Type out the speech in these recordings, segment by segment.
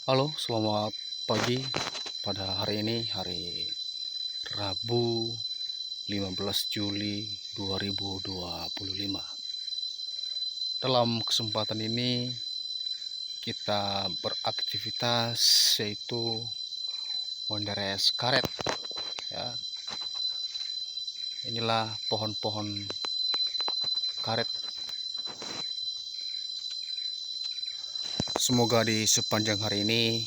Halo, selamat pagi. Pada hari ini, hari Rabu 15 Juli 2025. Dalam kesempatan ini kita beraktivitas yaitu menderes karet ya. Inilah pohon-pohon karet. Semoga di sepanjang hari ini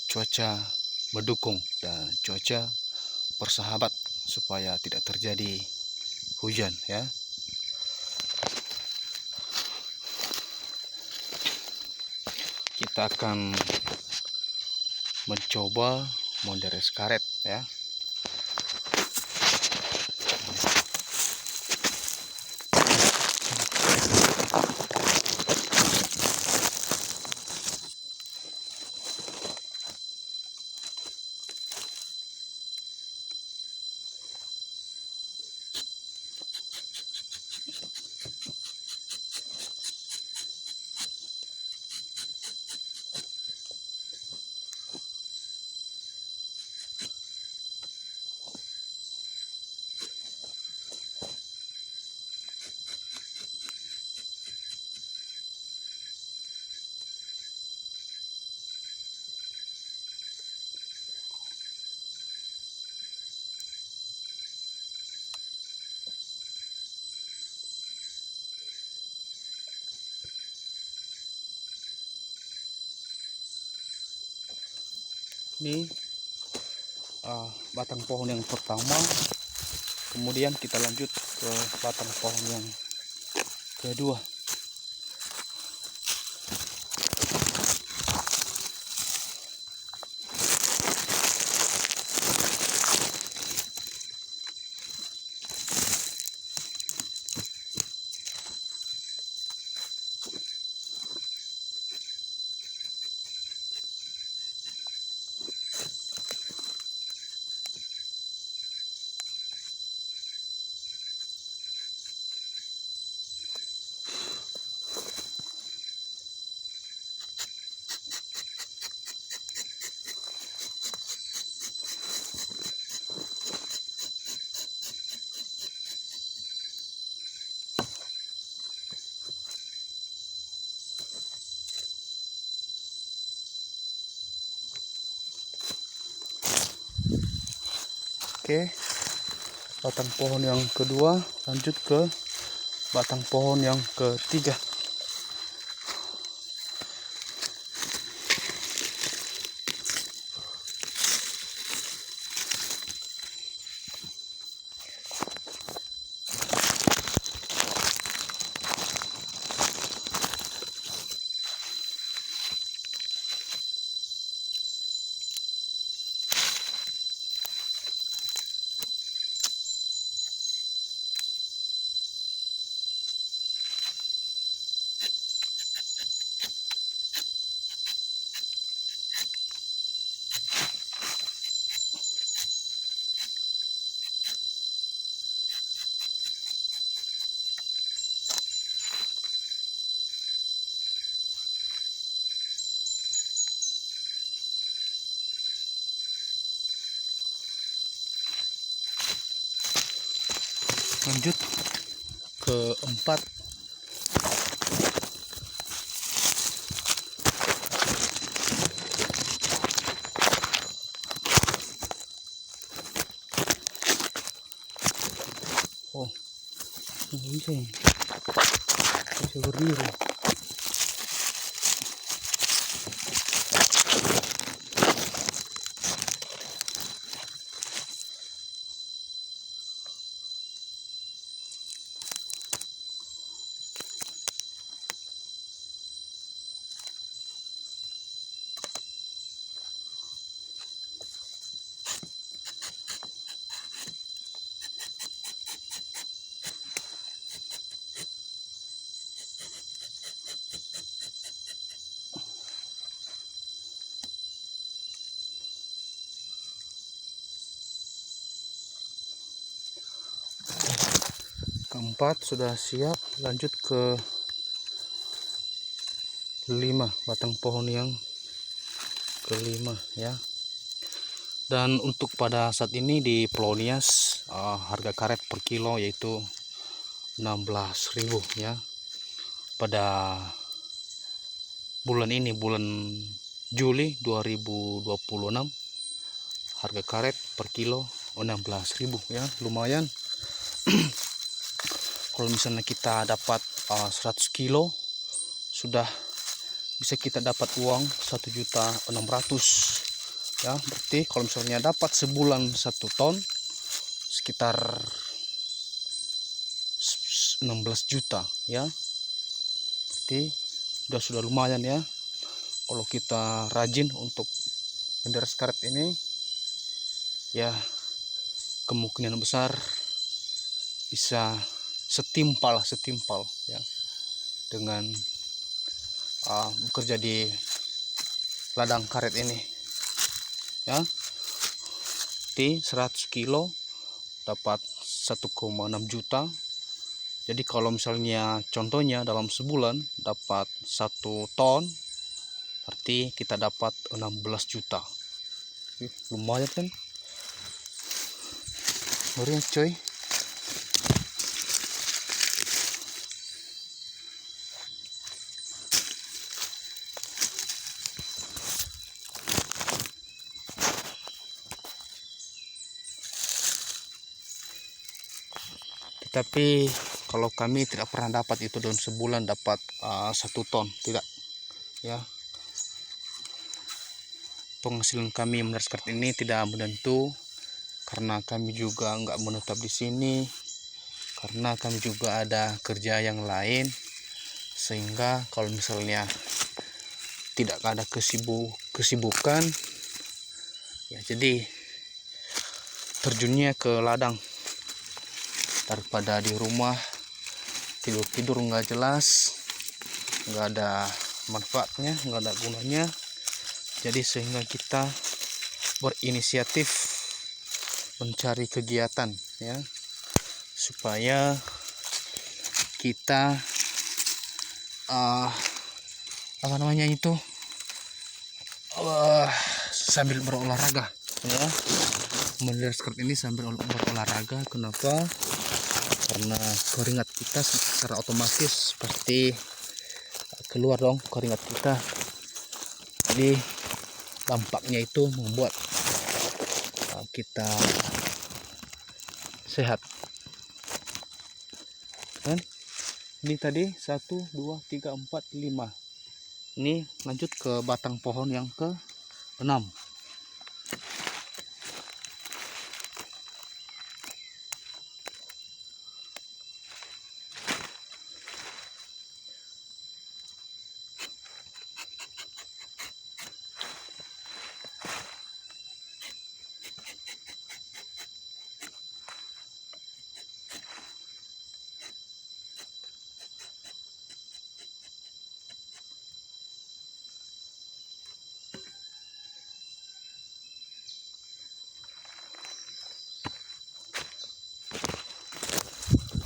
cuaca mendukung dan cuaca bersahabat supaya tidak terjadi hujan ya. Kita akan mencoba menderes karet ya. Ini batang pohon yang pertama, kemudian kita lanjut ke batang pohon yang kedua. Oke, batang pohon yang kedua, lanjut ke batang pohon yang ketiga. Lanjut keempat. Oh, ini bisa berdiri. Keempat sudah siap, lanjut ke 5 batang pohon yang kelima ya. Dan untuk pada saat ini di Pulau Nias harga karet per kilo yaitu 16.000 ya. Pada bulan ini, bulan Juli 2026, harga karet per kilo 16.000 ya, lumayan. Kalau misalnya kita dapat 100 kilo sudah bisa kita dapat uang 1.600.000 ya. Berarti kalau misalnya dapat sebulan 1 ton sekitar 16 juta ya. Berarti sudah lumayan ya. Kalau kita rajin untuk menderes karet ini ya, kemungkinan besar bisa setimpal ya dengan bekerja di ladang karet ini ya. Di 100 kilo dapat 1,6 juta. Jadi kalau misalnya contohnya dalam sebulan dapat 1 ton, berarti kita dapat 16 juta. Lumayan kan? Mari coy. Tapi kalau kami tidak pernah dapat itu dalam sebulan dapat 1 ton, tidak ya. Penghasilan kami meneras karet ini tidak menentu karena kami juga nggak menetap di sini, karena kami juga ada kerja yang lain, sehingga kalau misalnya tidak ada kesibukan ya, jadi terjunnya ke ladang daripada di rumah tidur nggak jelas, nggak ada manfaatnya, nggak ada gunanya. Jadi sehingga kita berinisiatif mencari kegiatan ya, supaya kita apa namanya itu sambil berolahraga ya. Menderes karet ini sambil berolahraga. Kenapa? Karena keringat kita secara otomatis pasti keluar dong keringat kita. Jadi dampaknya itu membuat kita sehat kan. Ini tadi 1, 2, 3, 4, 5. Ini lanjut ke batang pohon yang ke-6.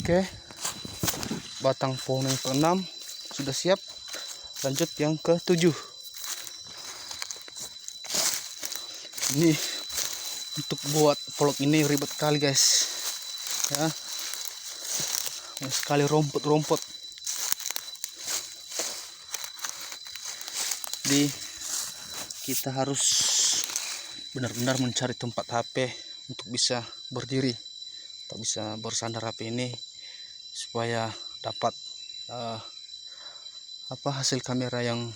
Oke, batang pohon yang ke-6 sudah siap. Lanjut yang ke-7. Ini untuk buat vlog ini ribet kali guys ya, sekali rumput. Jadi kita harus benar-benar mencari tempat HP untuk bisa berdiri atau bisa bersandar HP ini, supaya dapat hasil kamera yang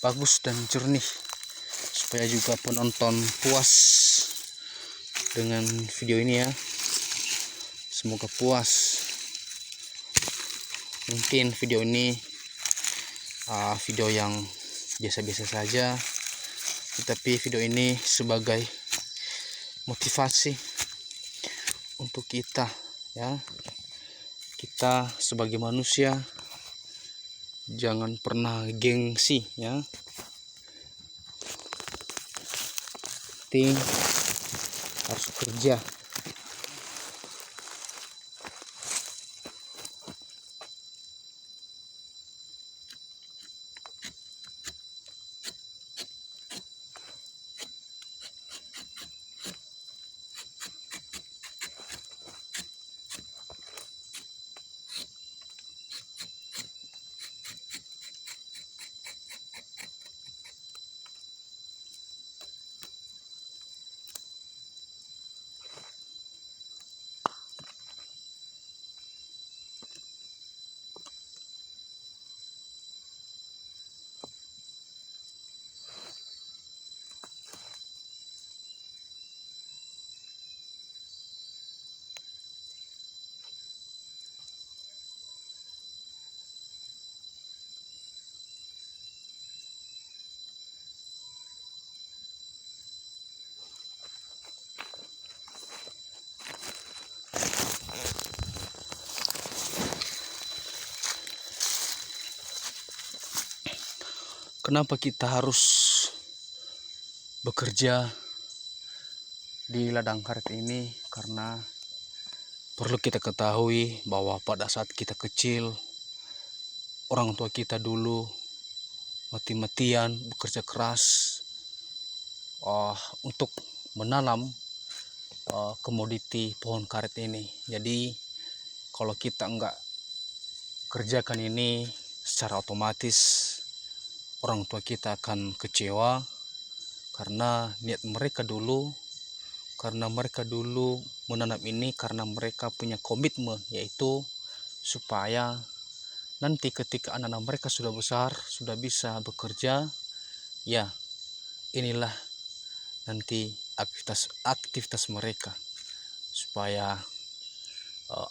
bagus dan jernih, supaya juga penonton puas dengan video ini ya. Semoga puas. Mungkin video ini video yang biasa-biasa saja, tetapi video ini sebagai motivasi untuk kita ya. Kita sebagai manusia jangan pernah gengsi ya. Penting harus kerja. Kenapa kita harus bekerja di ladang karet ini? Karena perlu kita ketahui bahwa pada saat kita kecil, orang tua kita dulu mati-matian bekerja keras untuk menanam komoditi pohon karet ini. Jadi kalau kita enggak kerjakan ini, secara otomatis orang tua kita akan kecewa karena niat mereka dulu, menanam ini karena mereka punya komitmen, yaitu supaya nanti ketika anak-anak mereka sudah besar, sudah bisa bekerja, ya inilah nanti aktivitas mereka, supaya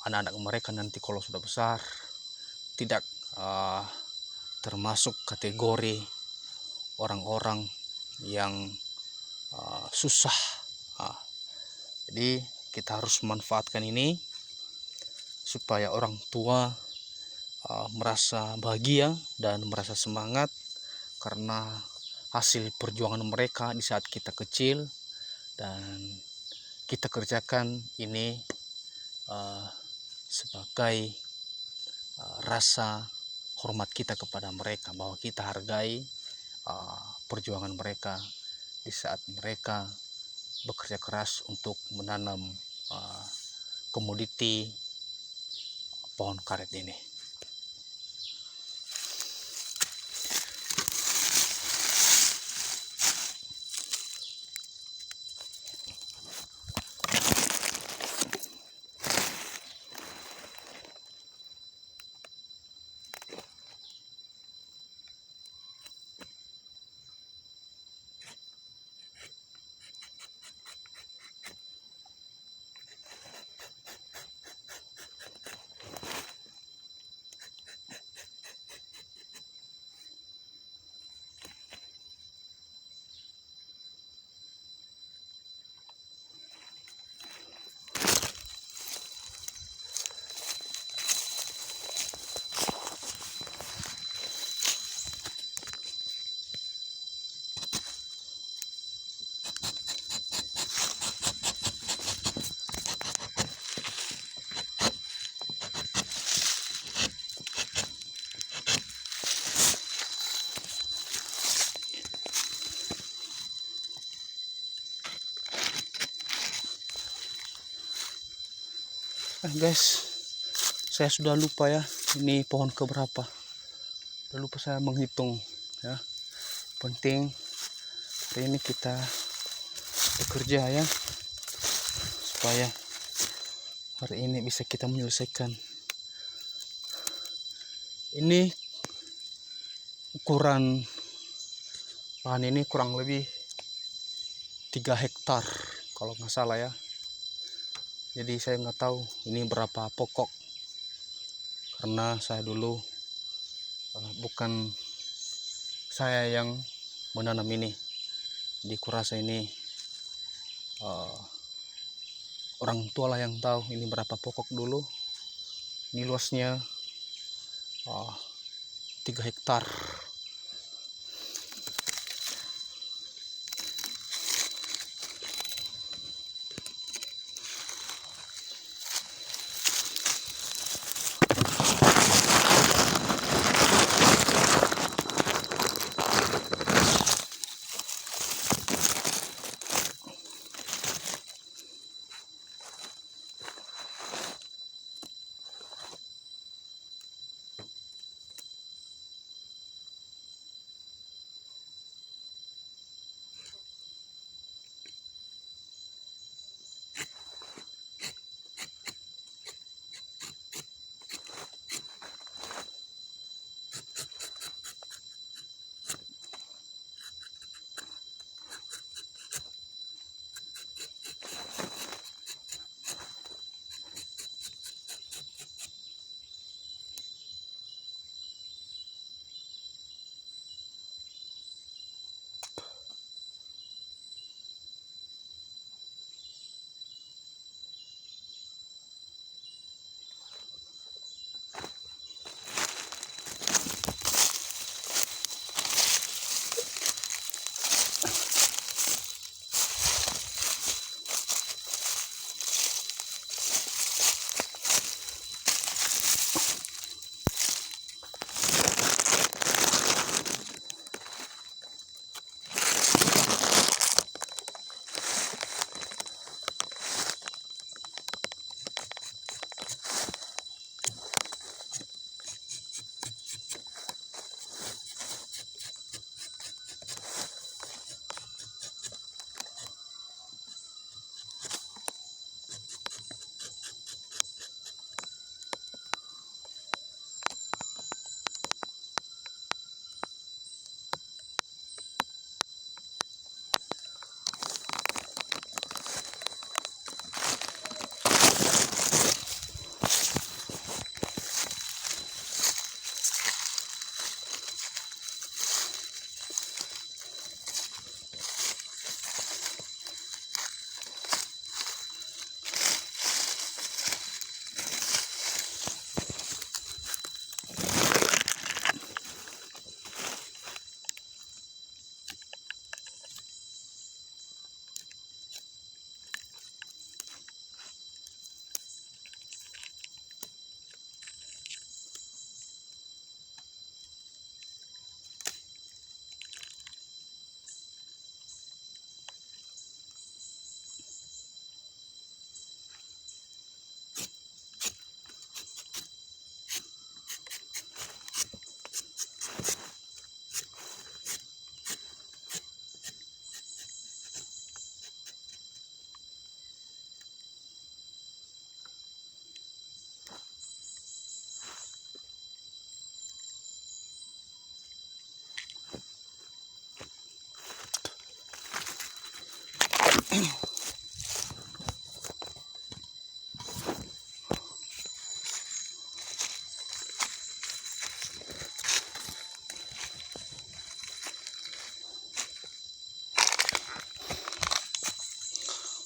anak-anak mereka nanti kalau sudah besar tidak termasuk kategori orang-orang yang susah. Jadi kita harus memanfaatkan ini supaya orang tua merasa bahagia dan merasa semangat karena hasil perjuangan mereka di saat kita kecil, dan kita kerjakan ini sebagai rasa hormat kita kepada mereka, bahwa kita hargai perjuangan mereka di saat mereka bekerja keras untuk menanam komoditi pohon karet ini. Guys, saya sudah lupa ya, ini pohon keberapa. Sudah lupa saya menghitung ya. Penting hari ini kita bekerja ya, supaya hari ini bisa kita menyelesaikan. Ini ukuran lahan ini kurang lebih 3 hektar kalau nggak salah ya. Jadi saya nggak tahu ini berapa pokok, karena saya dulu bukan saya yang menanam ini. Jadi kurasa ini orang tua lah yang tahu ini berapa pokok dulu. Ini luasnya 3 hektar.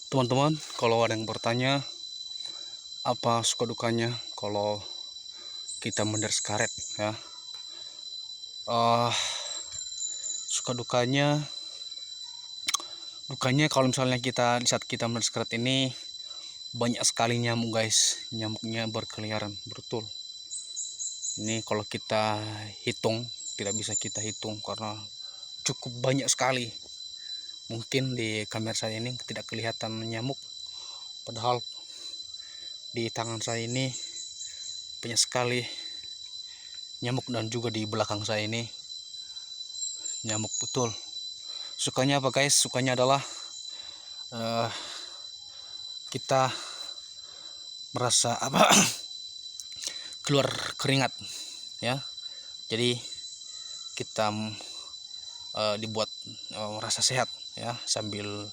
Teman-teman, kalau ada yang bertanya apa suka dukanya kalau kita menderes karet ya, suka dukanya kalau misalnya kita di saat kita menderes karet ini banyak sekali nyamuk guys, nyamuknya berkeliaran betul. Ini kalau kita hitung tidak bisa kita hitung karena cukup banyak sekali. Mungkin di kamera saya ini tidak kelihatan nyamuk, padahal di tangan saya ini banyak sekali nyamuk, dan juga di belakang saya ini nyamuk betul. Sukanya apa guys? Sukanya adalah kita merasa apa keluar keringat ya, jadi kita dibuat merasa sehat ya, sambil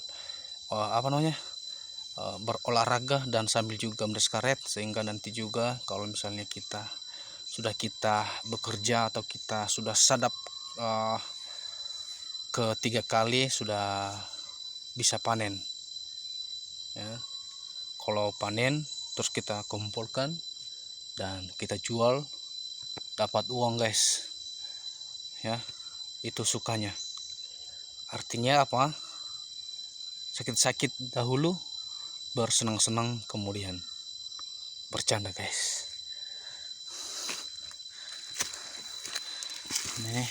berolahraga dan sambil juga menderes karet, sehingga nanti juga kalau misalnya kita bekerja atau kita sudah sadap ke 3 kali sudah bisa panen ya. Kalau panen terus kita kumpulkan dan kita jual dapat uang guys ya, itu sukanya. Artinya apa? Sakit-sakit dahulu, bersenang-senang kemudian. Bercanda guys. Nih.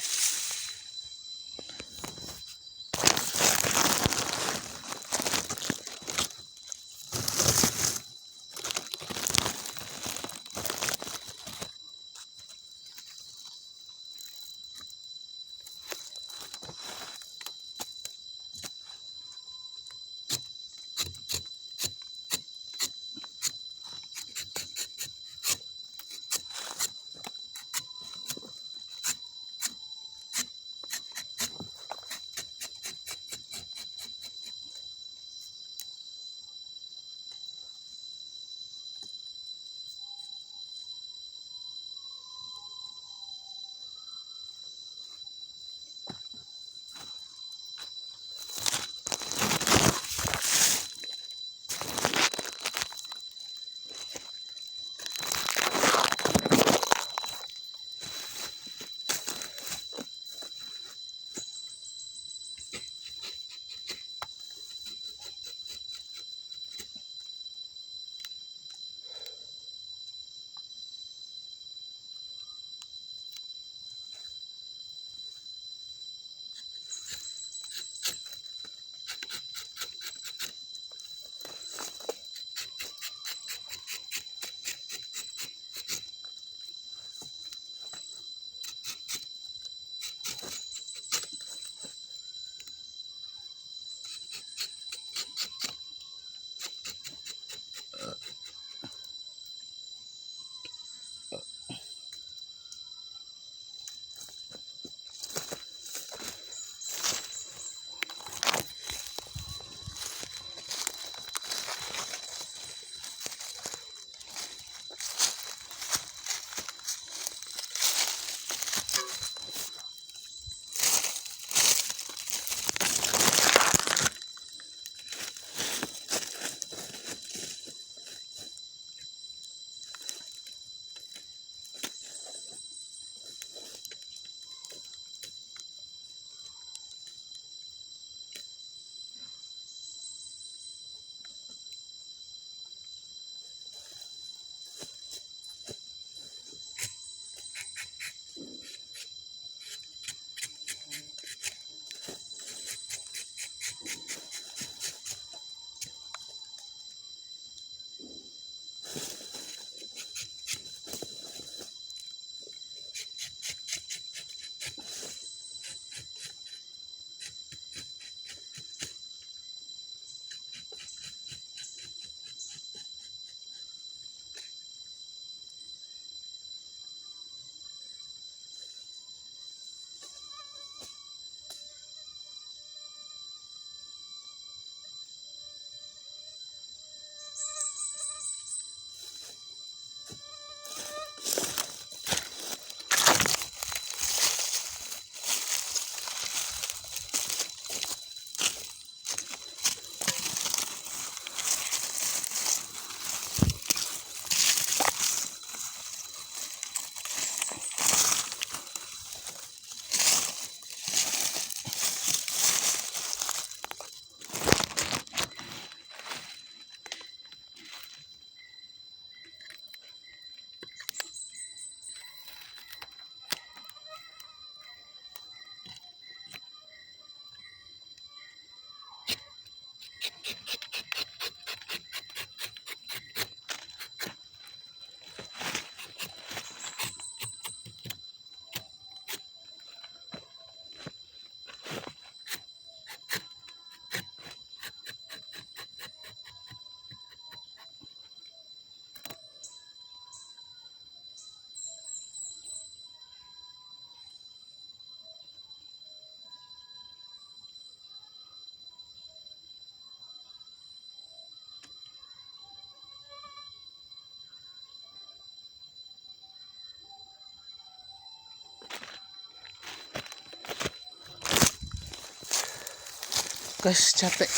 guys, capek,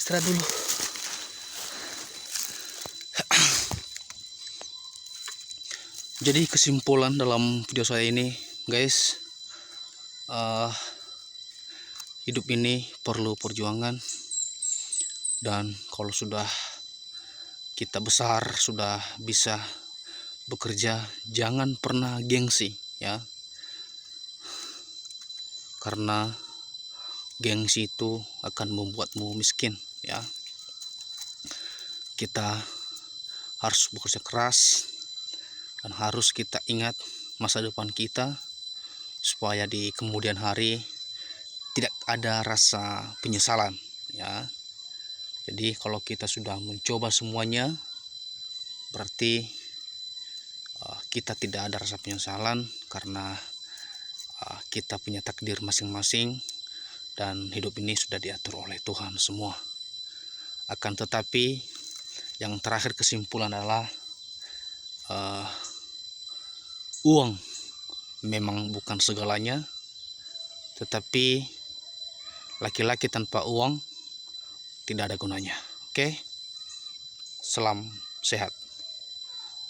istirahat dulu. Jadi kesimpulan dalam video saya ini guys, hidup ini perlu perjuangan, dan kalau sudah kita besar, sudah bisa bekerja, jangan pernah gengsi ya, karena gengsi itu akan membuatmu miskin ya. Kita harus bekerja keras, dan harus kita ingat masa depan kita, supaya di kemudian hari tidak ada rasa penyesalan ya. Jadi kalau kita sudah mencoba semuanya, berarti kita tidak ada rasa penyesalan, karena kita punya takdir masing-masing, dan hidup ini sudah diatur oleh Tuhan semua. Akan tetapi yang terakhir kesimpulan adalah uang memang bukan segalanya, tetapi laki-laki tanpa uang tidak ada gunanya. Oke, salam sehat.